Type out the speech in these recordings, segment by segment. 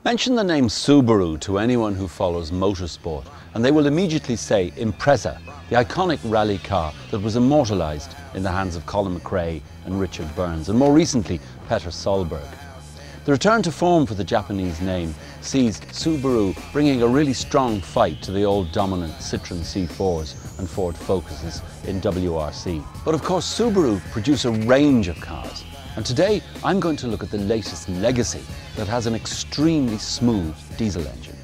Mention the name Subaru to anyone who follows motorsport and they will immediately say Impreza, the iconic rally car that was immortalised in the hands of Colin McRae and Richard Burns, and more recently Peter Solberg. The return to form for the Japanese name sees Subaru bringing a really strong fight to the old dominant Citroën C4s and Ford Focuses in WRC. But of course Subaru produce a range of cars, and today I'm going to look at the latest legacy that has an extremely smooth diesel engine.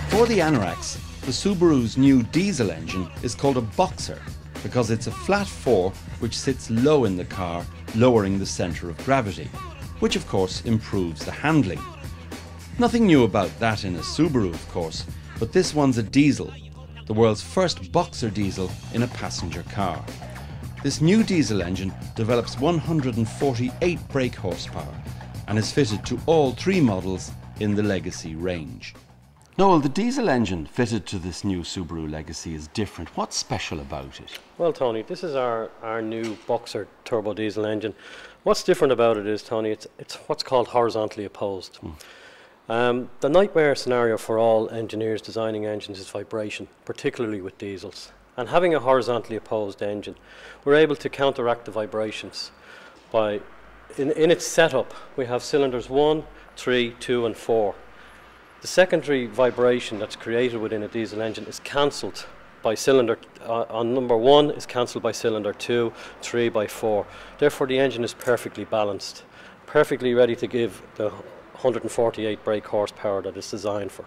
For the anoraks, the Subaru's new diesel engine is called a Boxer because it's a flat four which sits low in the car, lowering the centre of gravity, which of course improves the handling. Nothing new about that in a Subaru, of course, but this one's a diesel, the world's first Boxer diesel in a passenger car. This new diesel engine develops 148 brake horsepower and is fitted to all three models in the Legacy range. Noel, the diesel engine fitted to this new Subaru Legacy is different. What's special about it? Well, Tony, this is our new Boxer turbo diesel engine. What's different about it is, Tony, it's what's called horizontally opposed. The nightmare scenario for all engineers designing engines is vibration, particularly with diesels. And having a horizontally opposed engine, we're able to counteract the vibrations by, in its setup, we have cylinders 1, 3, 2 and 4. The secondary vibration that's created within a diesel engine is cancelled by cylinder, on number 1 is cancelled by cylinder 2, 3 by 4. Therefore the engine is perfectly balanced, perfectly ready to give the 148 brake horsepower that it's designed for.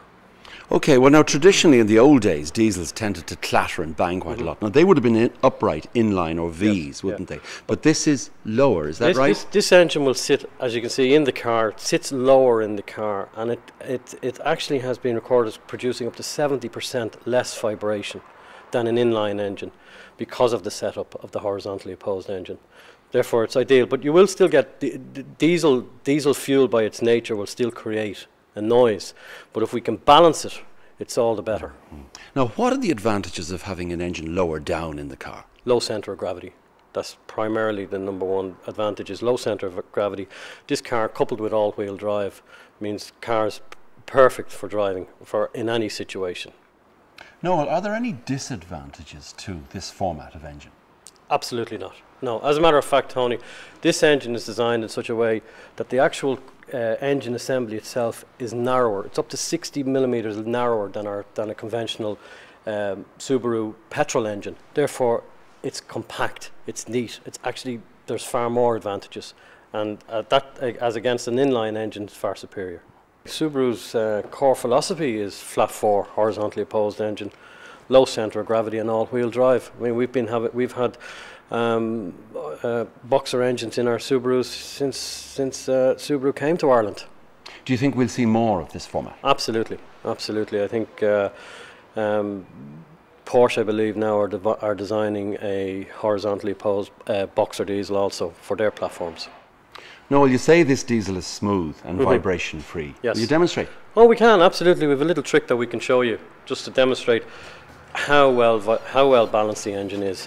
Okay, well now traditionally in the old days diesels tended to clatter and bang quite a lot. Now they would have been upright, inline or V's, wouldn't they? But this is lower, is that right? This engine will sit, as you can see in the car, it sits lower in the car, and it actually has been recorded as producing up to 70% less vibration than an inline engine because of the setup of the horizontally opposed engine. Therefore it's ideal, but you will still get diesel fuel by its nature will still create a noise, but if we can balance it, it's all the better. Now, what are the advantages of having an engine lower down in the car? Low centre of gravity. That's primarily the number one advantage, is low centre of gravity. This car, coupled with all-wheel drive, means car's perfect for driving in any situation. Noel, are there any disadvantages to this format of engine? Absolutely not. No, as a matter of fact, Tony, this engine is designed in such a way that the actual engine assembly itself is narrower. It's up to 60 millimeters narrower than a conventional Subaru petrol engine. Therefore, it's compact, it's neat. It's actually, there's far more advantages, and that, as against an inline engine, is far superior. Subaru's core philosophy is flat four, horizontally opposed engine, low centre of gravity, and all-wheel drive. I mean, we've had Boxer engines in our Subarus since Subaru came to Ireland. Do you think we'll see more of this format? Absolutely, absolutely. I think Porsche, I believe, now are designing a horizontally opposed Boxer diesel also for their platforms. Noel, you say this diesel is smooth and vibration free. Yes. Will you demonstrate? Oh, we can, absolutely. We have a little trick that we can show you just to demonstrate how well balanced the engine is.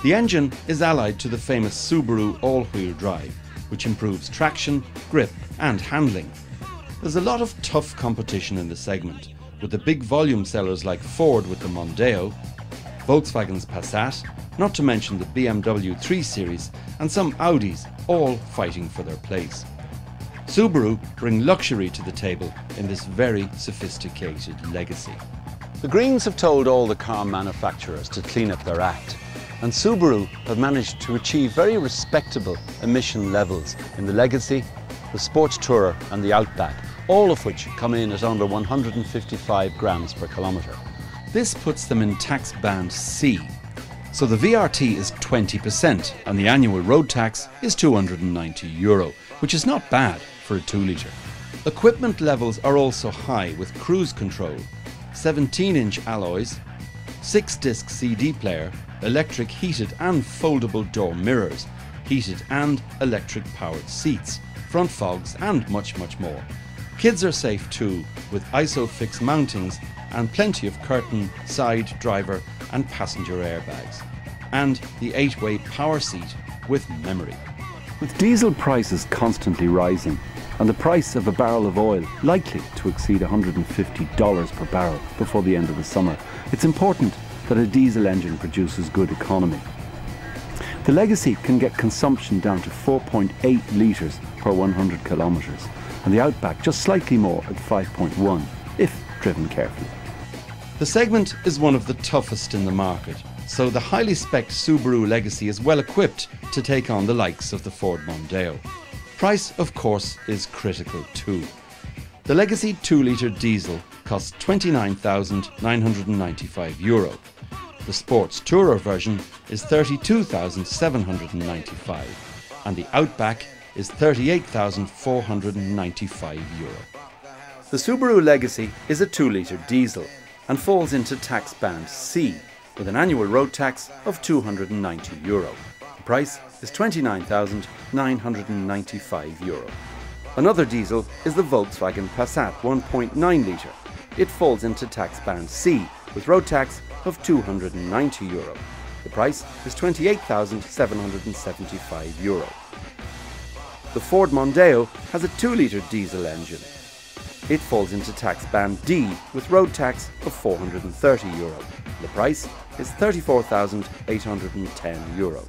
The engine is allied to the famous Subaru all-wheel drive, which improves traction, grip and handling. There's a lot of tough competition in the segment, with the big volume sellers like Ford with the Mondeo, Volkswagen's Passat, not to mention the BMW 3 Series and some Audis, all fighting for their place. Subaru bring luxury to the table in this very sophisticated legacy. The Greens have told all the car manufacturers to clean up their act, and Subaru have managed to achieve very respectable emission levels in the Legacy, the Sports Tourer and the Outback, all of which come in at under 155 grams per kilometre. This puts them in tax band C. So the VRT is 20% and the annual road tax is €290, which is not bad for a 2 litre. Equipment levels are also high with cruise control, 17-inch alloys, 6-disc CD player, electric heated and foldable door mirrors, heated and electric powered seats, front fogs and much more. Kids are safe too, with ISOFIX mountings and plenty of curtain, side, driver and passenger airbags. And the 8-way power seat with memory. With diesel prices constantly rising and the price of a barrel of oil likely to exceed $150 per barrel before the end of the summer, it's important that a diesel engine produces good economy. The Legacy can get consumption down to 4.8 litres per 100 kilometres and the Outback just slightly more at 5.1 if driven carefully. The segment is one of the toughest in the market, so the highly spec'd Subaru Legacy is well equipped to take on the likes of the Ford Mondeo. Price, of course, is critical too. The Legacy 2 litre diesel costs €29,995. The Sports Tourer version is €32,795 and the Outback is €38,495. The Subaru Legacy is a 2 litre diesel and falls into tax band C with an annual road tax of €290. The price is €29,995. Another diesel is the Volkswagen Passat 1.9 litre. It falls into tax band C with road tax of €290. The price is €28,775. The Ford Mondeo has a 2 litre diesel engine. It falls into tax band D with road tax of €430. The price is €34,810.